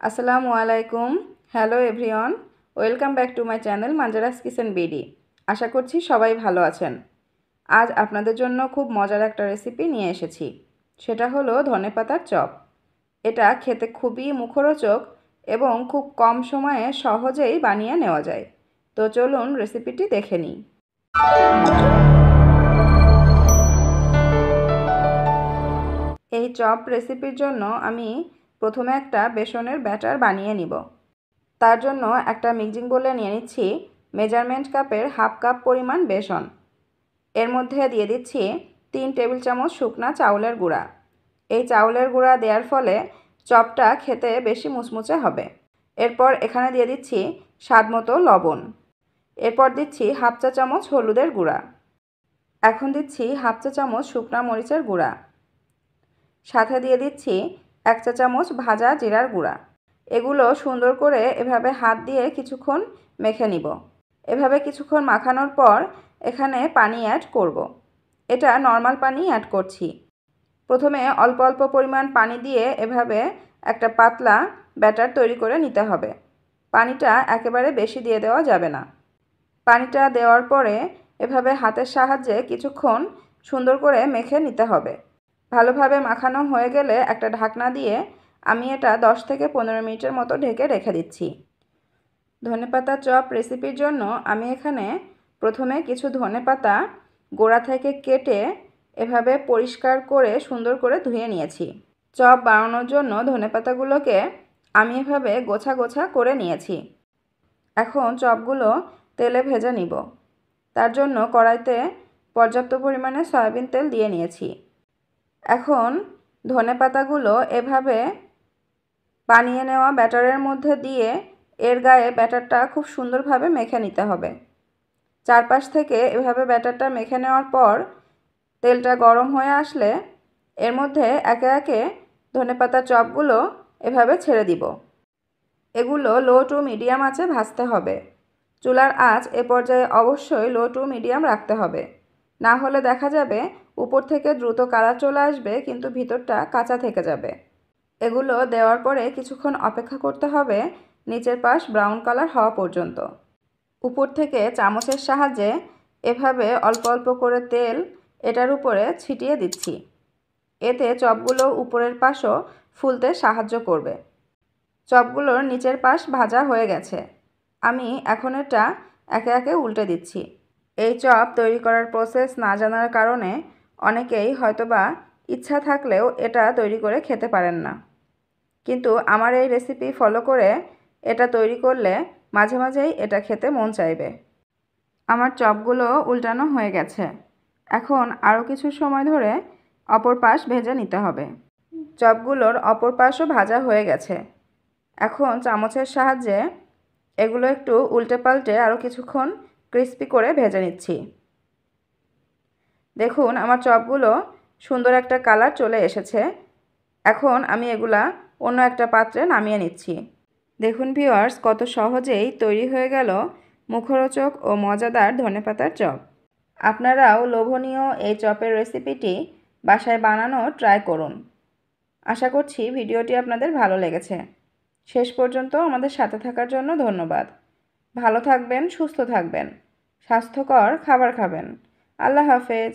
আসসালামু আলাইকুম। Hello everyone, welcome back to my channel Manjaras Kitchen BD. আশা করছি সবাই ভালো আছেন। আজ আপনাদের জন্য খুব মজার একটা রেসিপি নিয়ে এসেছি। সেটা হলো ধনেপাতার চপ। এটা খেতে খুবই মুখরোচক এবং খুব কম সময়ে সহজেই বানিয়ে নেওয়া যায়। তো চলুন রেসিপিটি দেখে নিই। এই চপ রেসিপির জন্য আমি প্রথমে একটা বেসনের ব্যাটার বানিয়ে নিব। তার জন্য একটা মিক্সিং বোলে নিয়ে নিচ্ছি মেজারমেন্ট কাপের হাফ কাপ পরিমাণ বেসন। এর মধ্যে দিয়ে দিচ্ছি 3 টেবিল চামচ শুকনা চাউলের গুঁড়া। এই চাউলের গুঁড়া দেওয়ার ফলে চপটা খেতে বেশি মুচমুচে হবে। এরপর এখানে দিয়ে দিচ্ছি স্বাদমতো লবণ। এরপর দিচ্ছি হাফ চা চামচ হলুদের গুঁড়া। এখন দিচ্ছি হাফ চা চামচ শুকনা মরিচের গুঁড়া। সাথে দিয়ে দিচ্ছি 1 চা চামচ ভাজা জিরার গুঁড়া। এগুলো সুন্দর করে এভাবে হাত দিয়ে কিছুক্ষণ মেখে নিব। এভাবে কিছুক্ষণ মাখানোর পর এখানে পানি অ্যাড করব। এটা নর্মাল পানি অ্যাড করছি। প্রথমে অল্প অল্প পরিমাণ পানি দিয়ে এভাবে একটা পাতলা ব্যাটার তৈরি করে নিতে হবে। পানিটা একেবারে বেশি দিয়ে দেওয়া যাবে না। পানিটা দেওয়ার পরে এভাবে হাতের সাহায্যে কিছুক্ষণ সুন্দর করে মেখে নিতে হবে। ভালোভাবে মাখানো হয়ে গেলে একটা ঢাকনা দিয়ে আমি এটা 10 থেকে 15 মিনিটের মতো ঢেকে রেখে দিচ্ছি। ধনেপাতা চপ রেসিপির জন্য আমি এখানে প্রথমে কিছু ধনেপাতা গোড়া থেকে কেটে এভাবে পরিষ্কার করে সুন্দর করে ধুয়ে নিয়েছি। চপ বানানোর জন্য ধনেপাতাগুলোকে আমি এভাবে গোছা গোছা করে নিয়েছি। এখন চপগুলো তেলে ভেজে নিব। তার জন্য কড়াইতে পর্যাপ্ত পরিমাণে সয়াবিন তেল দিয়ে নিয়েছি। এখন ধনেপাতাগুলো এভাবে বানিয়ে নেওয়া ব্যাটারের মধ্যে দিয়ে এর গায়ে ব্যাটারটা খুব সুন্দরভাবে মেখে নিতে হবে। চারপাশ থেকে এভাবে ব্যাটারটা মেখে নেওয়ার পর তেলটা গরম হয়ে আসলে এর মধ্যে একে একে ধনেপাতার চপগুলো এভাবে ছেড়ে দিব। এগুলো লো টু মিডিয়াম আঁচে ভাজতে হবে। চুলার আঁচ এ পর্যায়ে অবশ্যই লো টু মিডিয়াম রাখতে হবে, না হলে দেখা যাবে উপর থেকে দ্রুত কালার চলে আসবে কিন্তু ভিতরটা কাঁচা থেকে যাবে। এগুলো দেওয়ার পরে কিছুক্ষণ অপেক্ষা করতে হবে নিচের পাশ ব্রাউন কালার হওয়া পর্যন্ত। উপর থেকে চামচের সাহায্যে এভাবে অল্প অল্প করে তেল এটার উপরে ছিটিয়ে দিচ্ছি। এতে চপগুলো উপরের পাশও ফুলতে সাহায্য করবে। চপগুলোর নিচের পাশ ভাজা হয়ে গেছে। আমি এখন এটা একে একে উল্টে দিচ্ছি। এই চপ তৈরি করার প্রসেস না জানার কারণে অনেকেই হয়তোবা ইচ্ছা থাকলেও এটা তৈরি করে খেতে পারেন না, কিন্তু আমার এই রেসিপি ফলো করে এটা তৈরি করলে মাঝে মাঝেই এটা খেতে মন চাইবে। আমার চপগুলো উল্টানো হয়ে গেছে। এখন আরও কিছু সময় ধরে অপর পাশ ভেজে নিতে হবে। চপগুলোর অপর পাশও ভাজা হয়ে গেছে। এখন চামচের সাহায্যে এগুলো একটু উল্টে পাল্টে আরও কিছুক্ষণ ক্রিস্পি করে ভেজে নিচ্ছি। দেখুন আমার চপগুলো সুন্দর একটা কালার চলে এসেছে। এখন আমি এগুলা অন্য একটা পাত্রে নামিয়ে নিচ্ছি। দেখুন ভিউয়ার্স, কত সহজেই তৈরি হয়ে গেল মুখরোচক ও মজাদার ধনেপাতার চপ। আপনারাও লোভনীয় এই চপের রেসিপিটি বাসায় বানানো ট্রাই করুন। আশা করছি ভিডিওটি আপনাদের ভালো লেগেছে। শেষ পর্যন্ত আমাদের সাথে থাকার জন্য ধন্যবাদ। ভালো থাকবেন, সুস্থ থাকবেন, স্বাস্থ্যকর খাবার খাবেন। আল্লাহ হাফেজ।